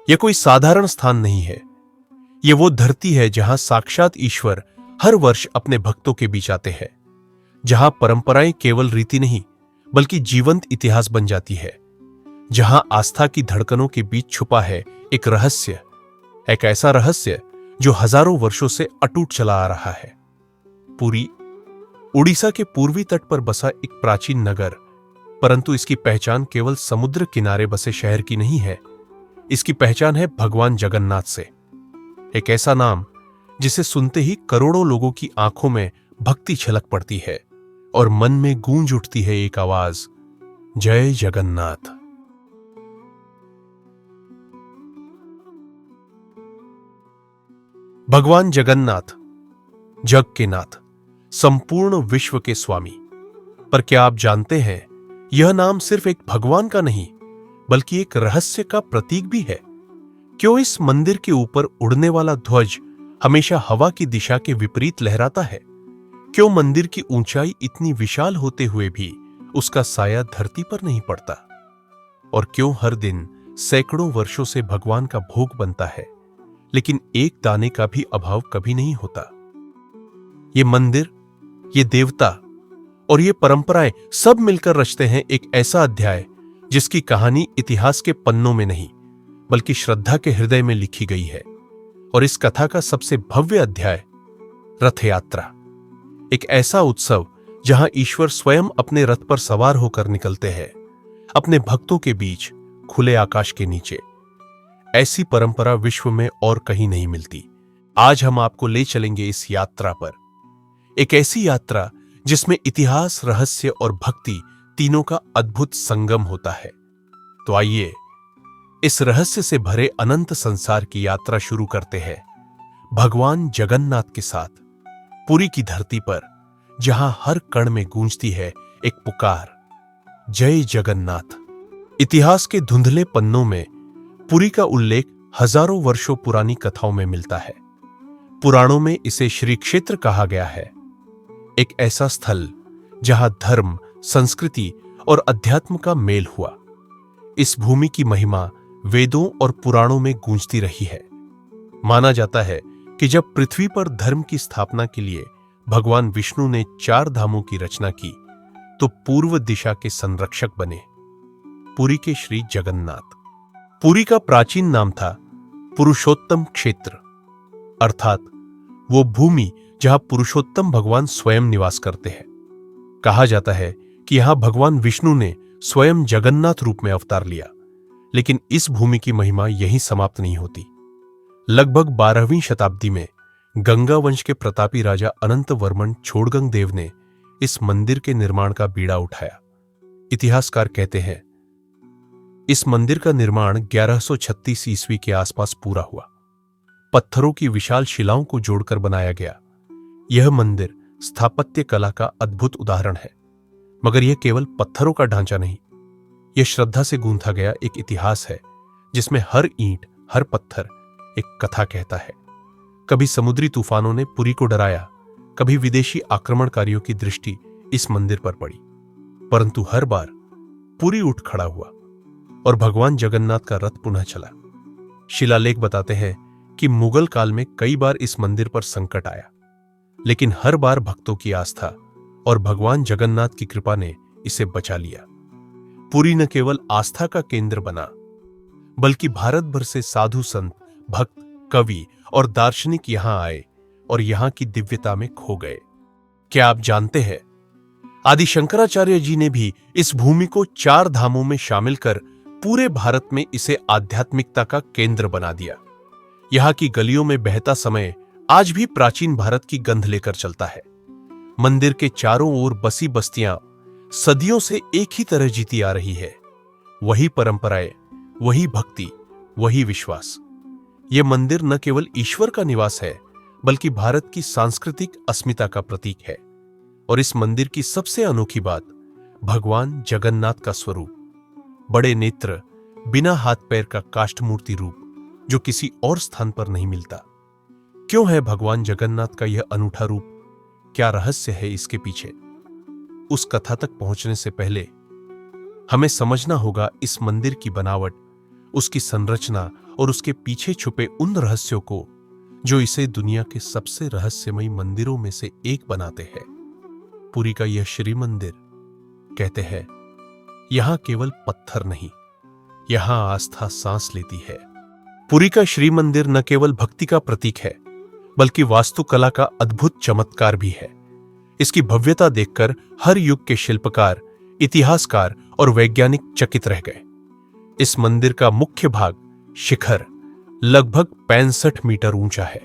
यह कोई साधारण स्थान नहीं है। ये वो धरती है जहां साक्षात ईश्वर हर वर्ष अपने भक्तों के बीच आते हैं, जहां परंपराएं केवल रीति नहीं बल्कि जीवंत इतिहास बन जाती है, जहां आस्था की धड़कनों के बीच छुपा है एक रहस्य, एक ऐसा रहस्य जो हजारों वर्षों से अटूट चला आ रहा है। पुरी उड़ीसा के पूर्वी तट पर बसा एक प्राचीन नगर, परंतु इसकी पहचान केवल समुद्र किनारे बसे शहर की नहीं है। इसकी पहचान है भगवान जगन्नाथ से। एक ऐसा नाम जिसे सुनते ही करोड़ों लोगों की आंखों में भक्ति छलक पड़ती है और मन में गूंज उठती है एक आवाज, जय जगन्नाथ। भगवान जगन्नाथ, जग के नाथ, संपूर्ण विश्व के स्वामी। पर क्या आप जानते हैं, यह नाम सिर्फ एक भगवान का नहीं बल्कि एक रहस्य का प्रतीक भी है। क्यों इस मंदिर के ऊपर उड़ने वाला ध्वज हमेशा हवा की दिशा के विपरीत लहराता है? क्यों मंदिर की ऊंचाई इतनी विशाल होते हुए भी उसका साया धरती पर नहीं पड़ता? और क्यों हर दिन सैकड़ों वर्षों से भगवान का भोग बनता है लेकिन एक दाने का भी अभाव कभी नहीं होता? ये मंदिर, ये देवता और ये परंपराएं सब मिलकर रचते हैं एक ऐसा अध्याय जिसकी कहानी इतिहास के पन्नों में नहीं बल्कि श्रद्धा के हृदय में लिखी गई है। और इस कथा का सबसे भव्य अध्याय रथ यात्रा, एक ऐसा उत्सव जहां ईश्वर स्वयं अपने रथ पर सवार होकर निकलते हैं अपने भक्तों के बीच खुले आकाश के नीचे। ऐसी परंपरा विश्व में और कहीं नहीं मिलती। आज हम आपको ले चलेंगे इस यात्रा पर, एक ऐसी यात्रा जिसमें इतिहास, रहस्य और भक्ति तीनों का अद्भुत संगम होता है। तो आइए इस रहस्य से भरे अनंत संसार की यात्रा शुरू करते हैं भगवान जगन्नाथ के साथ, पुरी की धरती पर, जहां हर कण में गूंजती है एक पुकार, जय जगन्नाथ। इतिहास के धुंधले पन्नों में पुरी का उल्लेख हजारों वर्षों पुरानी कथाओं में मिलता है। पुराणों में इसे श्री क्षेत्र कहा गया है, एक ऐसा स्थल जहां धर्म, संस्कृति और अध्यात्म का मेल हुआ। इस भूमि की महिमा वेदों और पुराणों में गूंजती रही है। माना जाता है कि जब पृथ्वी पर धर्म की स्थापना के लिए भगवान विष्णु ने 4 धामों की रचना की तो पूर्व दिशा के संरक्षक बने पुरी के श्री जगन्नाथ। पुरी का प्राचीन नाम था पुरुषोत्तम क्षेत्र, अर्थात वो भूमि जहां पुरुषोत्तम भगवान स्वयं निवास करते हैं। कहा जाता है कि यहां भगवान विष्णु ने स्वयं जगन्नाथ रूप में अवतार लिया। लेकिन इस भूमि की महिमा यहीं समाप्त नहीं होती। लगभग 12वीं शताब्दी में गंगा वंश के प्रतापी राजा अनंत वर्मन छोड़गंग देव ने इस मंदिर के निर्माण का बीड़ा उठाया। इतिहासकार कहते हैं इस मंदिर का निर्माण 1136 ईस्वी के आसपास पूरा हुआ। पत्थरों की विशाल शिलाओं को जोड़कर बनाया गया यह मंदिर स्थापत्य कला का अद्भुत उदाहरण है। मगर यह केवल पत्थरों का ढांचा नहीं, यह श्रद्धा से गूंथा गया एक इतिहास है जिसमें हर ईंट, हर पत्थर एक कथा कहता है। कभी समुद्री तूफानों ने पुरी को डराया, कभी विदेशी आक्रमणकारियों की दृष्टि इस मंदिर पर पड़ी, परंतु हर बार पुरी उठ खड़ा हुआ और भगवान जगन्नाथ का रथ पुनः चला। शिलालेख बताते हैं कि मुगल काल में कई बार इस मंदिर पर संकट आया, लेकिन हर बार भक्तों की आस्था और भगवान जगन्नाथ की कृपा ने इसे बचा लिया। पुरी न केवल आस्था का केंद्र बना बल्कि भारत भर से साधु संत, भक्त, कवि और दार्शनिक यहां आए और यहां की दिव्यता में खो गए। क्या आप जानते हैं, आदि शंकराचार्य जी ने भी इस भूमि को 4 धामों में शामिल कर पूरे भारत में इसे आध्यात्मिकता का केंद्र बना दिया। यहां की गलियों में बहता समय आज भी प्राचीन भारत की गंध लेकर चलता है। मंदिर के चारों ओर बसी बस्तियां सदियों से एक ही तरह जीती आ रही है। वही परंपराएं, वही भक्ति, वही विश्वास। यह मंदिर न केवल ईश्वर का निवास है बल्कि भारत की सांस्कृतिक अस्मिता का प्रतीक है। और इस मंदिर की सबसे अनोखी बात भगवान जगन्नाथ का स्वरूप, बड़े नेत्र, बिना हाथ पैर का काष्ठ मूर्ति रूप जो किसी और स्थान पर नहीं मिलता। क्यों है भगवान जगन्नाथ का यह अनूठा रूप? क्या रहस्य है इसके पीछे? उस कथा तक पहुंचने से पहले हमें समझना होगा इस मंदिर की बनावट उसकी संरचना और उसके पीछे छुपे उन रहस्यों को जो इसे दुनिया के सबसे रहस्यमयी मंदिरों में से एक बनाते हैं। पुरी का यह श्री मंदिर, कहते हैं, यहां केवल पत्थर नहीं, यहां आस्था सांस लेती है। पुरी का श्री मंदिर न केवल भक्ति का प्रतीक है, बल्कि वास्तुकला का अद्भुत चमत्कार भी है। इसकी भव्यता देखकर हर युग के शिल्पकार, इतिहासकार और वैज्ञानिक चकित रह गए। इस मंदिर का मुख्य भाग, शिखर, लगभग 65 मीटर ऊंचा है।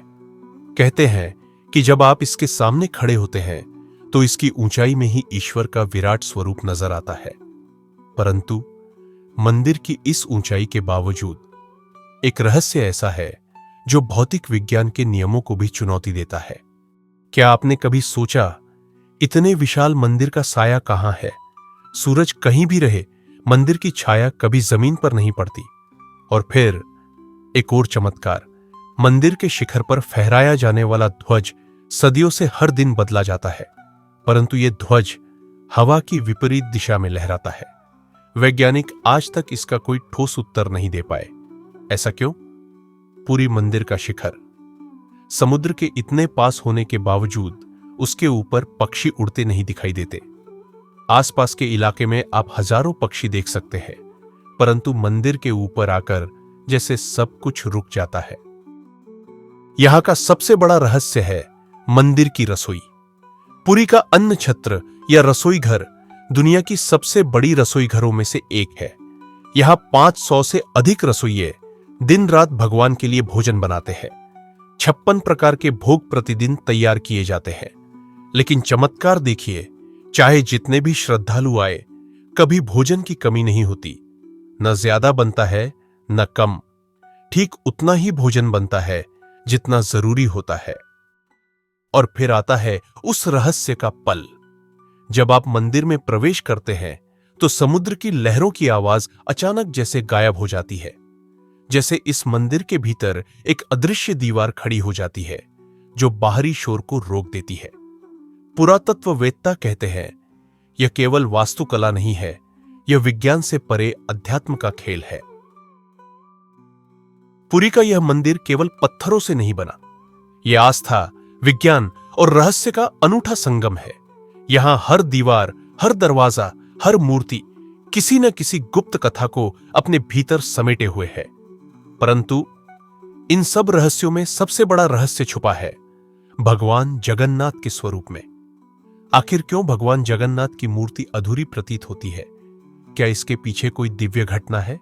कहते हैं कि जब आप इसके सामने खड़े होते हैं तो इसकी ऊंचाई में ही ईश्वर का विराट स्वरूप नजर आता है। परंतु मंदिर की इस ऊंचाई के बावजूद एक रहस्य ऐसा है जो भौतिक विज्ञान के नियमों को भी चुनौती देता है। क्या आपने कभी सोचा, इतने विशाल मंदिर का साया कहां है? सूरज कहीं भी रहे, मंदिर की छाया कभी जमीन पर नहीं पड़ती। और फिर एक और चमत्कार, मंदिर के शिखर पर फहराया जाने वाला ध्वज सदियों से हर दिन बदला जाता है, परंतु यह ध्वज हवा की विपरीत दिशा में लहराता है। वैज्ञानिक आज तक इसका कोई ठोस उत्तर नहीं दे पाए। ऐसा क्यों? पुरी मंदिर का शिखर समुद्र के इतने पास होने के बावजूद उसके ऊपर पक्षी उड़ते नहीं दिखाई देते। आसपास के इलाके में आप हजारों पक्षी देख सकते हैं, परंतु मंदिर के ऊपर आकर जैसे सब कुछ रुक जाता है। यहां का सबसे बड़ा रहस्य है मंदिर की रसोई। पुरी का अन्न छत्र या रसोई घर दुनिया की सबसे बड़ी रसोई घरों में से एक है। यहां 500 से अधिक रसोइये दिन रात भगवान के लिए भोजन बनाते हैं। 56 प्रकार के भोग प्रतिदिन तैयार किए जाते हैं। लेकिन चमत्कार देखिए, चाहे जितने भी श्रद्धालु आए, कभी भोजन की कमी नहीं होती। न ज्यादा बनता है न कम, ठीक उतना ही भोजन बनता है जितना जरूरी होता है। और फिर आता है उस रहस्य का पल, जब आप मंदिर में प्रवेश करते हैं तो समुद्र की लहरों की आवाज अचानक जैसे गायब हो जाती है। जैसे इस मंदिर के भीतर एक अदृश्य दीवार खड़ी हो जाती है जो बाहरी शोर को रोक देती है। पुरातत्ववेत्ता कहते हैं, यह केवल वास्तुकला नहीं है, यह विज्ञान से परे अध्यात्म का खेल है। पुरी का यह मंदिर केवल पत्थरों से नहीं बना, यह आस्था, विज्ञान और रहस्य का अनूठा संगम है। यहां हर दीवार, हर दरवाजा, हर मूर्ति किसी न किसी गुप्त कथा को अपने भीतर समेटे हुए है। परंतु इन सब रहस्यों में सबसे बड़ा रहस्य छुपा है भगवान जगन्नाथ के स्वरूप में। आखिर क्यों भगवान जगन्नाथ की मूर्ति अधूरी प्रतीत होती है? क्या इसके पीछे कोई दिव्य घटना है,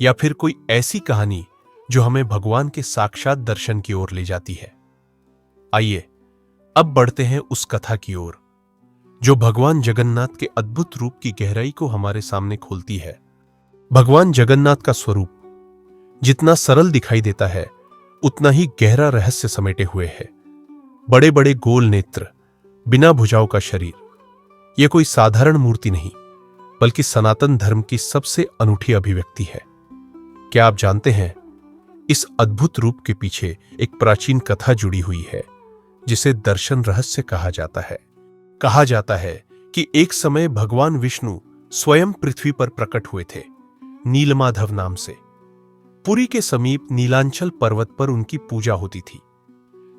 या फिर कोई ऐसी कहानी जो हमें भगवान के साक्षात दर्शन की ओर ले जाती है? आइए अब बढ़ते हैं उस कथा की ओर जो भगवान जगन्नाथ के अद्भुत रूप की गहराई को हमारे सामने खोलती है। भगवान जगन्नाथ का स्वरूप जितना सरल दिखाई देता है, उतना ही गहरा रहस्य समेटे हुए है। बड़े बड़े गोल नेत्र, बिना भुजाओं का शरीर, यह कोई साधारण मूर्ति नहीं, बल्कि सनातन धर्म की सबसे अनूठी अभिव्यक्ति है। क्या आप जानते हैं, इस अद्भुत रूप के पीछे एक प्राचीन कथा जुड़ी हुई है जिसे दर्शन रहस्य कहा जाता है। कहा जाता है कि एक समय भगवान विष्णु स्वयं पृथ्वी पर प्रकट हुए थे, नीलमाधव नाम से। पुरी के समीप नीलांचल पर्वत पर उनकी पूजा होती थी।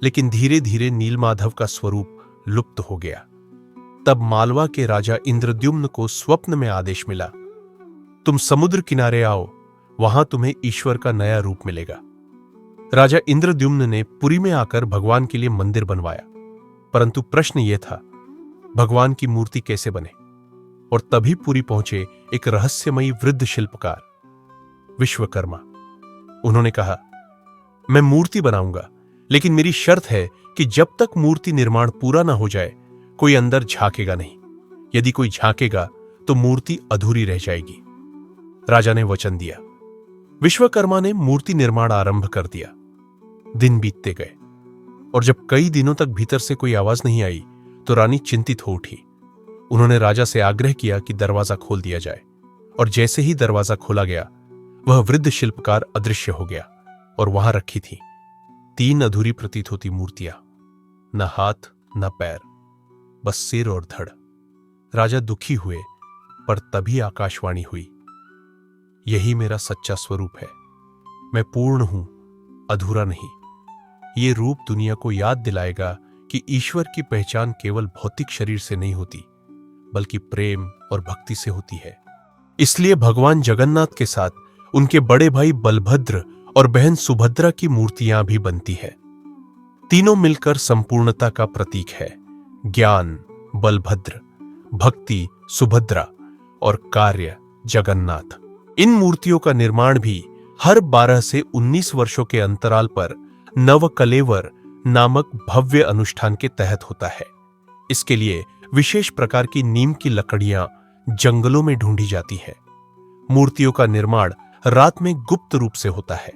लेकिन धीरे धीरे नीलमाधव का स्वरूप लुप्त हो गया। तब मालवा के राजा इंद्रद्युम्न को स्वप्न में आदेश मिला, तुम समुद्र किनारे आओ, वहां तुम्हें ईश्वर का नया रूप मिलेगा। राजा इंद्रद्युम्न ने पुरी में आकर भगवान के लिए मंदिर बनवाया, परंतु प्रश्न यह था, भगवान की मूर्ति कैसे बने? और तभी पुरी पहुंचे एक रहस्यमयी वृद्ध शिल्पकार, विश्वकर्मा। उन्होंने कहा, मैं मूर्ति बनाऊंगा, लेकिन मेरी शर्त है कि जब तक मूर्ति निर्माण पूरा ना हो जाए, कोई अंदर झांकेगा नहीं। यदि कोई झांकेगा तो मूर्ति अधूरी रह जाएगी। राजा ने वचन दिया। विश्वकर्मा ने मूर्ति निर्माण आरंभ कर दिया। दिन बीतते गए और जब कई दिनों तक भीतर से कोई आवाज नहीं आई तो रानी चिंतित हो उठी। उन्होंने राजा से आग्रह किया कि दरवाजा खोल दिया जाए, और जैसे ही दरवाजा खोला गया, वह वृद्ध शिल्पकार अदृश्य हो गया और वहां रखी थी 3 अधूरी प्रतीत होती मूर्तियां, न हाथ न पैर, बस सिर और धड़। राजा दुखी हुए, पर तभी आकाशवाणी हुई, यही मेरा सच्चा स्वरूप है। मैं पूर्ण हूं, अधूरा नहीं। ये रूप दुनिया को याद दिलाएगा कि ईश्वर की पहचान केवल भौतिक शरीर से नहीं होती, बल्कि प्रेम और भक्ति से होती है। इसलिए भगवान जगन्नाथ के साथ उनके बड़े भाई बलभद्र और बहन सुभद्रा की मूर्तियां भी बनती है। तीनों मिलकर संपूर्णता का प्रतीक है। ज्ञान बलभद्र, भक्ति सुभद्रा और कार्य जगन्नाथ। इन मूर्तियों का निर्माण भी हर 12 से 19 वर्षों के अंतराल पर नवकलेवर नामक भव्य अनुष्ठान के तहत होता है। इसके लिए विशेष प्रकार की नीम की लकड़ियां जंगलों में ढूंढी जाती है। मूर्तियों का निर्माण रात में गुप्त रूप से होता है।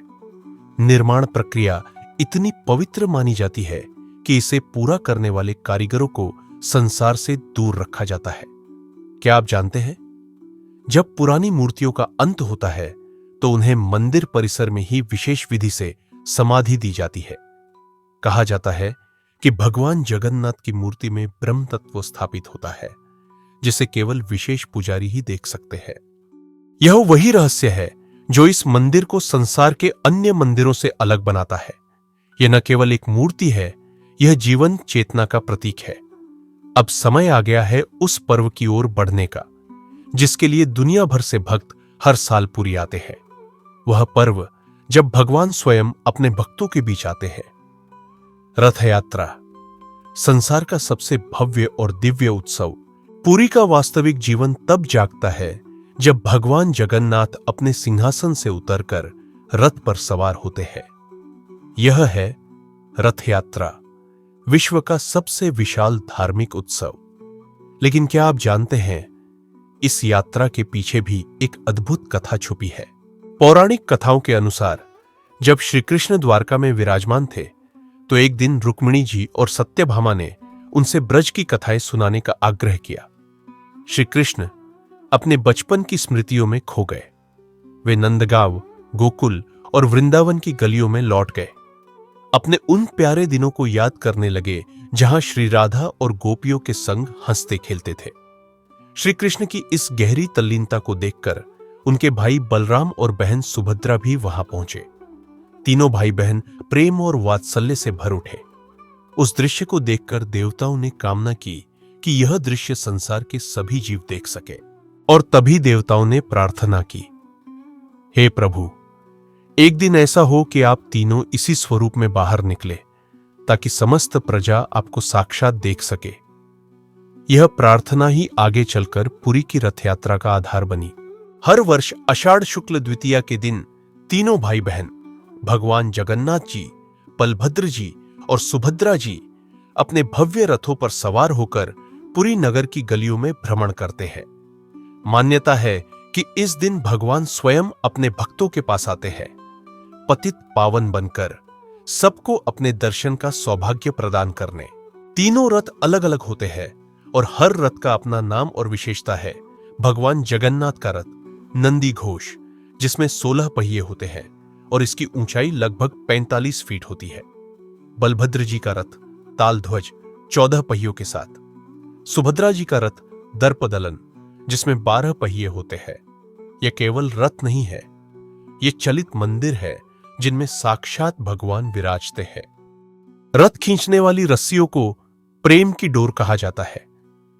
निर्माण प्रक्रिया इतनी पवित्र मानी जाती है कि इसे पूरा करने वाले कारीगरों को संसार से दूर रखा जाता है। क्या आप जानते हैं, जब पुरानी मूर्तियों का अंत होता है तो उन्हें मंदिर परिसर में ही विशेष विधि से समाधि दी जाती है। कहा जाता है कि भगवान जगन्नाथ की मूर्ति में ब्रह्म तत्व स्थापित होता है, जिसे केवल विशेष पुजारी ही देख सकते हैं। यह वही रहस्य है जो इस मंदिर को संसार के अन्य मंदिरों से अलग बनाता है। यह न केवल एक मूर्ति है, यह जीवन चेतना का प्रतीक है। अब समय आ गया है उस पर्व की ओर बढ़ने का, जिसके लिए दुनिया भर से भक्त हर साल पूरी आते हैं। वह पर्व जब भगवान स्वयं अपने भक्तों के बीच आते हैं। रथ यात्रा, संसार का सबसे भव्य और दिव्य उत्सव। पुरी का वास्तविक जीवन तब जागता है जब भगवान जगन्नाथ अपने सिंहासन से उतरकर रथ पर सवार होते हैं। यह है रथ यात्रा, विश्व का सबसे विशाल धार्मिक उत्सव। लेकिन क्या आप जानते हैं, इस यात्रा के पीछे भी एक अद्भुत कथा छुपी है। पौराणिक कथाओं के अनुसार जब श्री कृष्ण द्वारका में विराजमान थे तो एक दिन रुक्मिणी जी और सत्यभामा ने उनसे ब्रज की कथाएं सुनाने का आग्रह किया। श्री कृष्ण अपने बचपन की स्मृतियों में खो गए। वे नंदगांव, गोकुल और वृंदावन की गलियों में लौट गए। अपने उन प्यारे दिनों को याद करने लगे जहां श्री राधा और गोपियों के संग हंसते खेलते थे। श्री कृष्ण की इस गहरी तल्लीनता को देखकर उनके भाई बलराम और बहन सुभद्रा भी वहां पहुंचे। तीनों भाई बहन प्रेम और वात्सल्य से भर उठे। उस दृश्य को देखकर देवताओं ने कामना की कि यह दृश्य संसार के सभी जीव देख सके, और तभी देवताओं ने प्रार्थना की, हे प्रभु, एक दिन ऐसा हो कि आप तीनों इसी स्वरूप में बाहर निकले ताकि समस्त प्रजा आपको साक्षात देख सके। यह प्रार्थना ही आगे चलकर पुरी की रथ यात्रा का आधार बनी। हर वर्ष आषाढ़ शुक्ल द्वितीया के दिन तीनों भाई बहन भगवान जगन्नाथ जी, बलभद्र जी और सुभद्रा जी अपने भव्य रथों पर सवार होकर पुरी नगर की गलियों में भ्रमण करते हैं। मान्यता है कि इस दिन भगवान स्वयं अपने भक्तों के पास आते हैं, पतित पावन बनकर सबको अपने दर्शन का सौभाग्य प्रदान करने। तीनों रथ अलग अलग होते हैं और हर रथ का अपना नाम और विशेषता है। भगवान जगन्नाथ का रथ नंदी घोष, जिसमें 16 पहिए होते हैं और इसकी ऊंचाई लगभग 45 फीट होती है। बलभद्र जी का रथ ताल ध्वज 14 पहियों के साथ। सुभद्रा जी का रथ दर्पदलन, जिसमें 12 पहिए होते हैं। यह केवल रथ नहीं है, यह चलित मंदिर है जिनमें साक्षात भगवान विराजते हैं। रथ खींचने वाली रस्सियों को प्रेम की डोर कहा जाता है।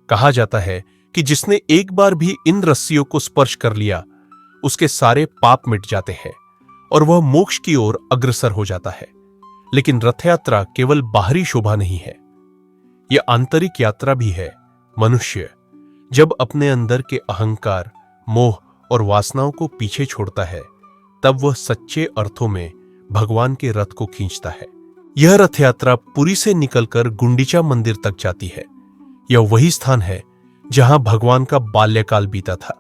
कहा जाता है कि जिसने एक बार भी इन रस्सियों को स्पर्श कर लिया, उसके सारे पाप मिट जाते हैं और वह मोक्ष की ओर अग्रसर हो जाता है। लेकिन रथ यात्रा केवल बाहरी शोभा नहीं है, यह आंतरिक यात्रा भी है। मनुष्य जब अपने अंदर के अहंकार, मोह और वासनाओं को पीछे छोड़ता है, तब वह सच्चे अर्थों में भगवान के रथ को खींचता है। यह रथ यात्रा पुरी से निकलकर गुंडीचा मंदिर तक जाती है। यह वही स्थान है जहां भगवान का बाल्यकाल बीता था।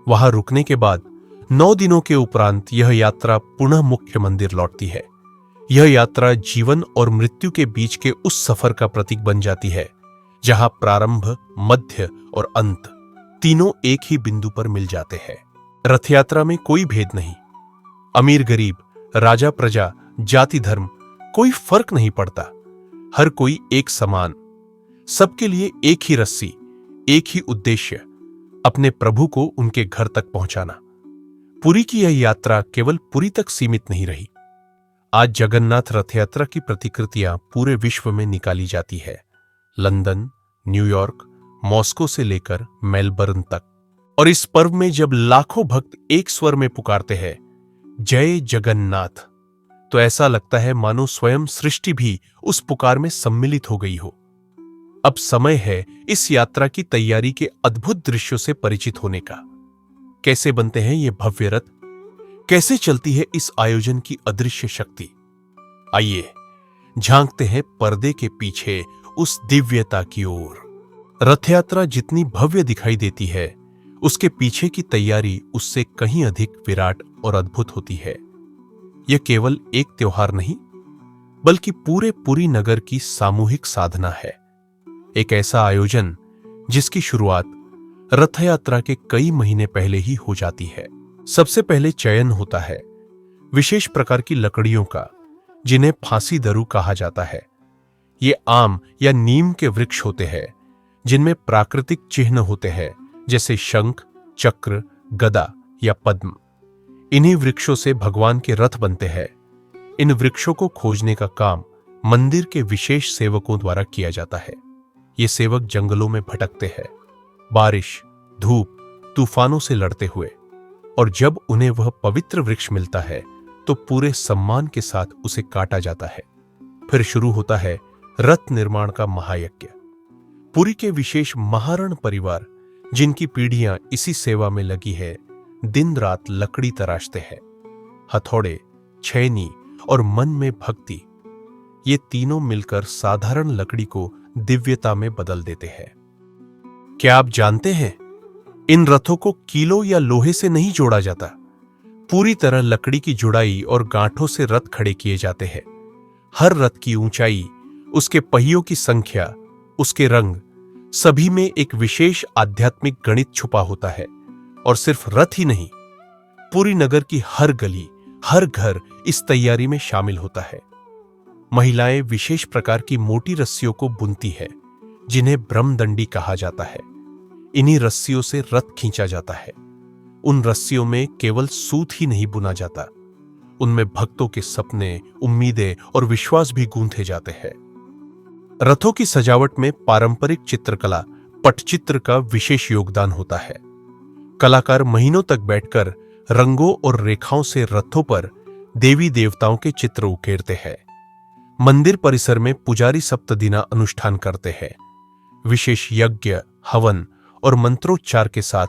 वहां रुकने के बाद 9 दिनों के उपरांत यह यात्रा पुनः मुख्य मंदिर लौटती है। यह यात्रा जीवन और मृत्यु के बीच के उस सफर का प्रतीक बन जाती है जहां प्रारंभ, मध्य और अंत तीनों एक ही बिंदु पर मिल जाते हैं। रथ यात्रा में कोई भेद नहीं, अमीर गरीब, राजा प्रजा, जाति धर्म, कोई फर्क नहीं पड़ता। हर कोई एक समान, सबके लिए एक ही रस्सी, एक ही उद्देश्य, अपने प्रभु को उनके घर तक पहुंचाना। पुरी की यह यात्रा केवल पुरी तक सीमित नहीं रही। आज जगन्नाथ रथ यात्रा की प्रतिकृतियां पूरे विश्व में निकाली जाती है। लंदन, न्यूयॉर्क, मॉस्को से लेकर मेलबर्न तक। और इस पर्व में जब लाखों भक्त एक स्वर में पुकारते हैं जय जगन्नाथ, तो ऐसा लगता है मानो स्वयं सृष्टि भी उस पुकार में सम्मिलित हो गई हो। अब समय है इस यात्रा की तैयारी के अद्भुत दृश्यों से परिचित होने का। कैसे बनते हैं ये भव्य रथ, कैसे चलती है इस आयोजन की अदृश्य शक्ति। आइए झांकते हैं पर्दे के पीछे उस दिव्यता की ओर। रथ यात्रा जितनी भव्य दिखाई देती है, उसके पीछे की तैयारी उससे कहीं अधिक विराट और अद्भुत होती है। यह केवल एक त्योहार नहीं, बल्कि पूरे पुरी नगर की सामूहिक साधना है। एक ऐसा आयोजन जिसकी शुरुआत रथ यात्रा के कई महीने पहले ही हो जाती है। सबसे पहले चयन होता है विशेष प्रकार की लकड़ियों का, जिन्हें फांसी दरू कहा जाता है। ये आम या नीम के वृक्ष होते हैं जिनमें प्राकृतिक चिन्ह होते हैं, जैसे शंख, चक्र, गदा या पद्म। इन्हीं वृक्षों से भगवान के रथ बनते हैं। इन वृक्षों को खोजने का काम मंदिर के विशेष सेवकों द्वारा किया जाता है। ये सेवक जंगलों में भटकते हैं, बारिश, धूप, तूफानों से लड़ते हुए, और जब उन्हें वह पवित्र वृक्ष मिलता है तो पूरे सम्मान के साथ उसे काटा जाता है। फिर शुरू होता है रथ निर्माण का महायज्ञ। पुरी के विशेष महारण परिवार, जिनकी पीढ़ियां इसी सेवा में लगी है, दिन रात लकड़ी तराशते हैं। हथौड़े, छैनी और मन में भक्ति, ये तीनों मिलकर साधारण लकड़ी को दिव्यता में बदल देते हैं। क्या आप जानते हैं, इन रथों को कीलों या लोहे से नहीं जोड़ा जाता। पूरी तरह लकड़ी की जुड़ाई और गांठों से रथ खड़े किए जाते हैं। हर रथ की ऊंचाई, उसके पहियों की संख्या, उसके रंग, सभी में एक विशेष आध्यात्मिक गणित छुपा होता है। और सिर्फ रथ ही नहीं, पूरी नगर की हर गली, हर घर इस तैयारी में शामिल होता है। महिलाएं विशेष प्रकार की मोटी रस्सियों को बुनती है, जिन्हें ब्रह्मदंडी कहा जाता है। इन्हीं रस्सियों से रथ खींचा जाता है। उन रस्सियों में केवल सूत ही नहीं बुना जाता, उनमें भक्तों के सपने, उम्मीदें और विश्वास भी गूंथे जाते हैं। रथों की सजावट में पारंपरिक चित्रकला, पटचित्र का विशेष योगदान होता है। कलाकार महीनों तक बैठकर रंगों और रेखाओं से रथों पर देवी देवताओं के चित्र उकेरते हैं। मंदिर परिसर में पुजारी सप्तदिना अनुष्ठान करते हैं। विशेष यज्ञ, हवन और मंत्रोच्चार के साथ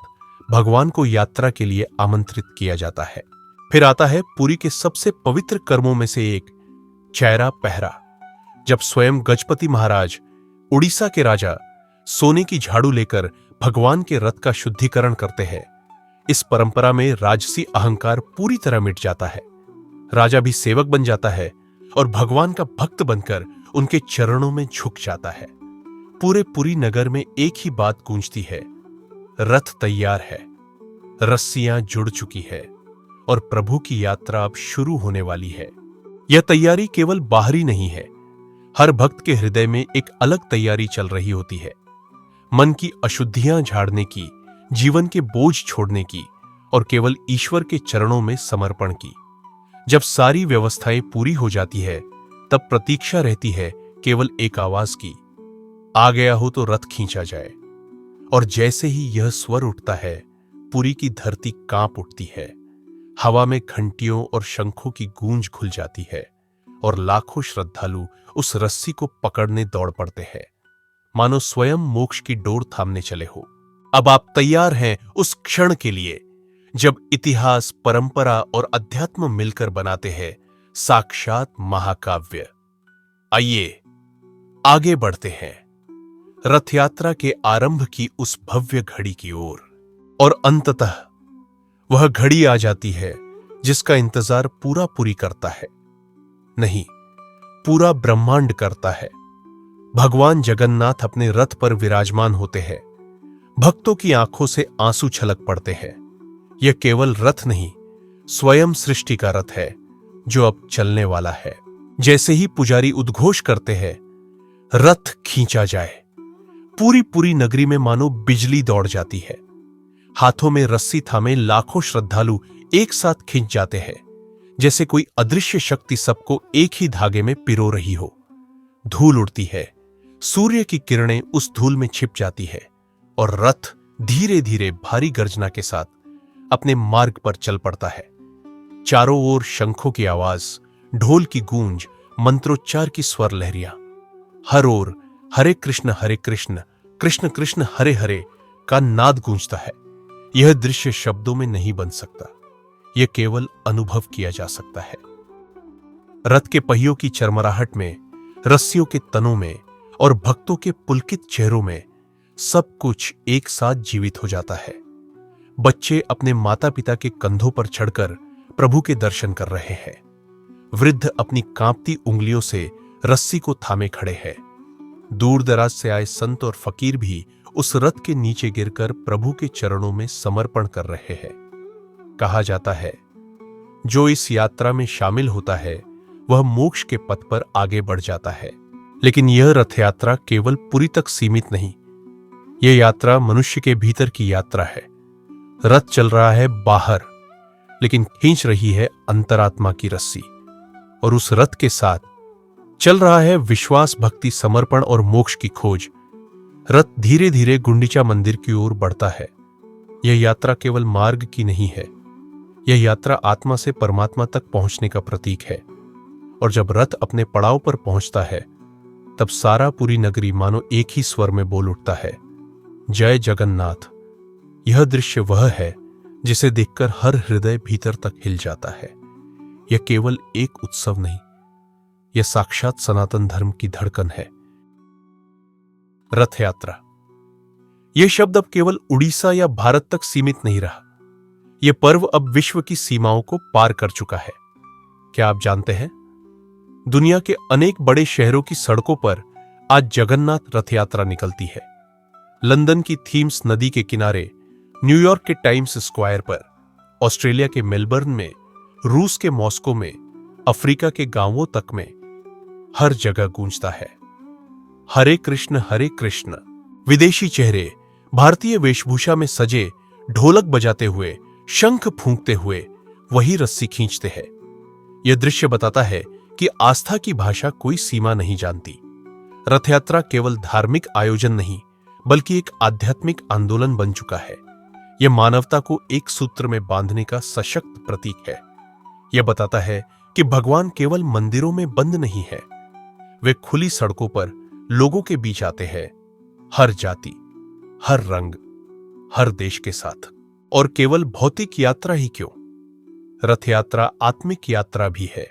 भगवान को यात्रा के लिए आमंत्रित किया जाता है। फिर आता है पुरी के सबसे पवित्र कर्मों में से एक, चैरा पहरा, जब स्वयं गजपति महाराज, उड़ीसा के राजा, सोने की झाड़ू लेकर भगवान के रथ का शुद्धिकरण करते हैं। इस परंपरा में राजसी अहंकार पूरी तरह मिट जाता है। राजा भी सेवक बन जाता है और भगवान का भक्त बनकर उनके चरणों में झुक जाता है। पूरे पुरी नगर में एक ही बात गूंजती है, रथ तैयार है, रस्सियां जुड़ चुकी है और प्रभु की यात्रा अब शुरू होने वाली है। यह तैयारी केवल बाहरी नहीं है, हर भक्त के हृदय में एक अलग तैयारी चल रही होती है। मन की अशुद्धियां झाड़ने की, जीवन के बोझ छोड़ने की और केवल ईश्वर के चरणों में समर्पण की। जब सारी व्यवस्थाएं पूरी हो जाती है, तब प्रतीक्षा रहती है केवल एक आवाज की, आ गया हो तो रथ खींचा जाए। और जैसे ही यह स्वर उठता है, पुरी की धरती कांप उठती है। हवा में घंटियों और शंखों की गूंज खुल जाती है और लाखों श्रद्धालु उस रस्सी को पकड़ने दौड़ पड़ते हैं, मानो स्वयं मोक्ष की डोर थामने चले हो। अब आप तैयार हैं उस क्षण के लिए जब इतिहास, परंपरा और अध्यात्म मिलकर बनाते हैं साक्षात महाकाव्य। आइए आगे बढ़ते हैं रथ यात्रा के आरंभ की उस भव्य घड़ी की ओर। और अंततः वह घड़ी आ जाती है जिसका इंतजार पूरा पुरी करता है, नहीं, पूरा ब्रह्मांड करता है। भगवान जगन्नाथ अपने रथ पर विराजमान होते हैं। भक्तों की आंखों से आंसू छलक पड़ते हैं। यह केवल रथ नहीं, स्वयं सृष्टि का रथ है जो अब चलने वाला है। जैसे ही पुजारी उद्घोष करते हैं, रथ खींचा जाए, पूरी नगरी में मानो बिजली दौड़ जाती है। हाथों में रस्सी थामे लाखों श्रद्धालु एक साथ खिंच जाते हैं, जैसे कोई अदृश्य शक्ति सबको एक ही धागे में पिरो रही हो। धूल उड़ती है, सूर्य की किरणें उस धूल में छिप जाती है और रथ धीरे धीरे भारी गर्जना के साथ अपने मार्ग पर चल पड़ता है। चारों ओर शंखों की आवाज, ढोल की गूंज, मंत्रोच्चार की स्वर लहरियां। हर ओर हरे कृष्ण कृष्ण कृष्ण हरे हरे का नाद गूंजता है। यह दृश्य शब्दों में नहीं बन सकता, यह केवल अनुभव किया जा सकता है। रथ के पहियों की चरमराहट में, रस्सियों के तनों में और भक्तों के पुलकित चेहरों में सब कुछ एक साथ जीवित हो जाता है। बच्चे अपने माता पिता के कंधों पर चढ़कर प्रभु के दर्शन कर रहे हैं। वृद्ध अपनी कांपती उंगलियों से रस्सी को थामे खड़े हैं। दूर दराज से आए संत और फकीर भी उस रथ के नीचे गिरकर प्रभु के चरणों में समर्पण कर रहे हैं। कहा जाता है, जो इस यात्रा में शामिल होता है वह मोक्ष के पथ पर आगे बढ़ जाता है। लेकिन यह रथ यात्रा केवल पुरी तक सीमित नहीं, यह यात्रा मनुष्य के भीतर की यात्रा है। रथ चल रहा है बाहर, लेकिन खींच रही है अंतरात्मा की रस्सी, और उस रथ के साथ चल रहा है विश्वास, भक्ति, समर्पण और मोक्ष की खोज। रथ धीरे धीरे गुंडीचा मंदिर की ओर बढ़ता है। यह यात्रा केवल मार्ग की नहीं है, यह यात्रा आत्मा से परमात्मा तक पहुंचने का प्रतीक है। और जब रथ अपने पड़ाव पर पहुंचता है, तब सारा पूरी नगरी मानो एक ही स्वर में बोल उठता है, जय जगन्नाथ। यह दृश्य वह है जिसे देखकर हर हृदय भीतर तक हिल जाता है। यह केवल एक उत्सव नहीं, यह साक्षात सनातन धर्म की धड़कन है। रथ यात्रा, यह शब्द अब केवल उड़ीसा या भारत तक सीमित नहीं रहा। यह पर्व अब विश्व की सीमाओं को पार कर चुका है। क्या आप जानते हैं, दुनिया के अनेक बड़े शहरों की सड़कों पर आज जगन्नाथ रथ यात्रा निकलती है। लंदन की थीम्स नदी के किनारे, न्यूयॉर्क के टाइम्स स्क्वायर पर, ऑस्ट्रेलिया के मेलबर्न में, रूस के मॉस्को में, अफ्रीका के गांवों तक में हर जगह गूंजता है, हरे कृष्ण हरे कृष्ण। विदेशी चेहरे भारतीय वेशभूषा में सजे, ढोलक बजाते हुए, शंख फूंकते हुए वही रस्सी खींचते हैं। यह दृश्य बताता है कि आस्था की भाषा कोई सीमा नहीं जानती। रथ यात्रा केवल धार्मिक आयोजन नहीं, बल्कि एक आध्यात्मिक आंदोलन बन चुका है। यह मानवता को एक सूत्र में बांधने का सशक्त प्रतीक है। यह बताता है कि भगवान केवल मंदिरों में बंद नहीं है, वे खुली सड़कों पर लोगों के बीच आते हैं, हर जाति, हर रंग, हर देश के साथ। और केवल भौतिक यात्रा ही क्यों, रथ यात्रा आत्मिक यात्रा भी है।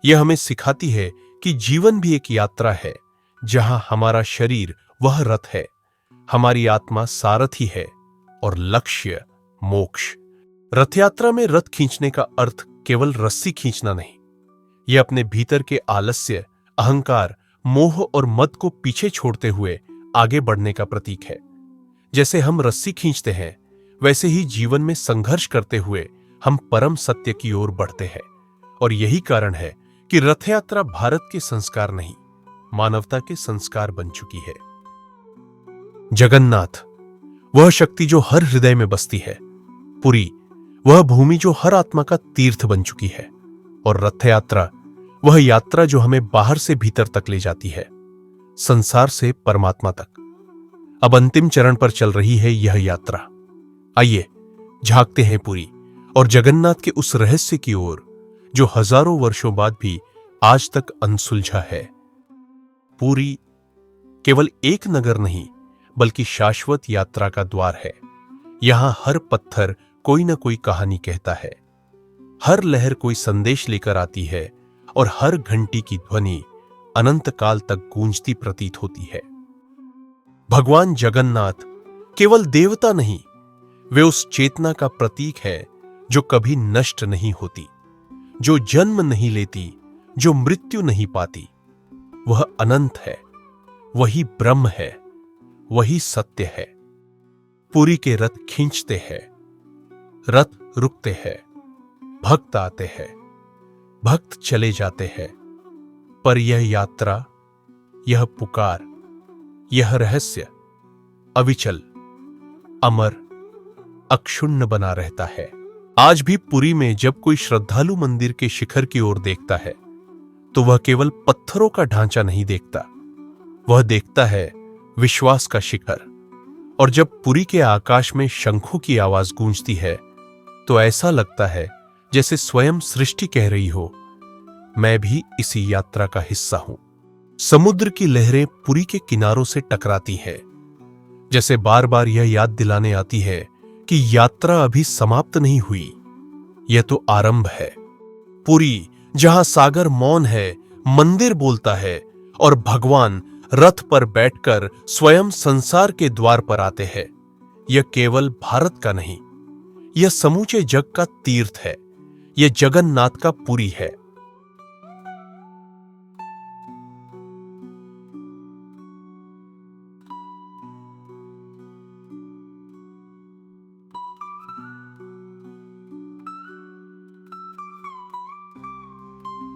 यह हमें सिखाती है कि जीवन भी एक यात्रा है, जहां हमारा शरीर वह रथ है, हमारी आत्मा सारथी है और लक्ष्य मोक्ष। रथ यात्रा में रथ खींचने का अर्थ केवल रस्सी खींचना नहीं, यह अपने भीतर के आलस्य, अहंकार, मोह और मद को पीछे छोड़ते हुए आगे बढ़ने का प्रतीक है। जैसे हम रस्सी खींचते हैं, वैसे ही जीवन में संघर्ष करते हुए हम परम सत्य की ओर बढ़ते हैं। और यही कारण है कि रथ यात्रा भारत के संस्कार नहीं, मानवता के संस्कार बन चुकी है। जगन्नाथ, वह शक्ति जो हर हृदय में बसती है। पुरी, वह भूमि जो हर आत्मा का तीर्थ बन चुकी है। और रथ यात्रा, वह यात्रा जो हमें बाहर से भीतर तक ले जाती है, संसार से परमात्मा तक। अब अंतिम चरण पर चल रही है यह यात्रा। आइए झांकते हैं पुरी और जगन्नाथ के उस रहस्य की ओर जो हजारों वर्षों बाद भी आज तक अनसुलझा है। पुरी केवल एक नगर नहीं, बल्कि शाश्वत यात्रा का द्वार है। यहां हर पत्थर कोई ना कोई कहानी कहता है, हर लहर कोई संदेश लेकर आती है और हर घंटी की ध्वनि अनंत काल तक गूंजती प्रतीत होती है। भगवान जगन्नाथ केवल देवता नहीं, वे उस चेतना का प्रतीक है जो कभी नष्ट नहीं होती, जो जन्म नहीं लेती, जो मृत्यु नहीं पाती। वह अनंत है, वही ब्रह्म है, वही सत्य है। पुरी के रथ खींचते हैं, रथ रुकते हैं, भक्त आते हैं, भक्त चले जाते हैं, पर यह यात्रा, यह पुकार, यह रहस्य अविचल, अमर, अक्षुण्ण बना रहता है। आज भी पुरी में जब कोई श्रद्धालु मंदिर के शिखर की ओर देखता है तो वह केवल पत्थरों का ढांचा नहीं देखता, वह देखता है विश्वास का शिखर। और जब पुरी के आकाश में शंखों की आवाज गूंजती है तो ऐसा लगता है जैसे स्वयं सृष्टि कह रही हो, मैं भी इसी यात्रा का हिस्सा हूं। समुद्र की लहरें पुरी के किनारों से टकराती हैं, जैसे बार बार यह याद दिलाने आती है कि यात्रा अभी समाप्त नहीं हुई, यह तो आरंभ है। पुरी, जहां सागर मौन है, मंदिर बोलता है और भगवान रथ पर बैठकर स्वयं संसार के द्वार पर आते हैं। यह केवल भारत का नहीं, यह समूचे जग का तीर्थ है, यह जगन्नाथ का पुरी है।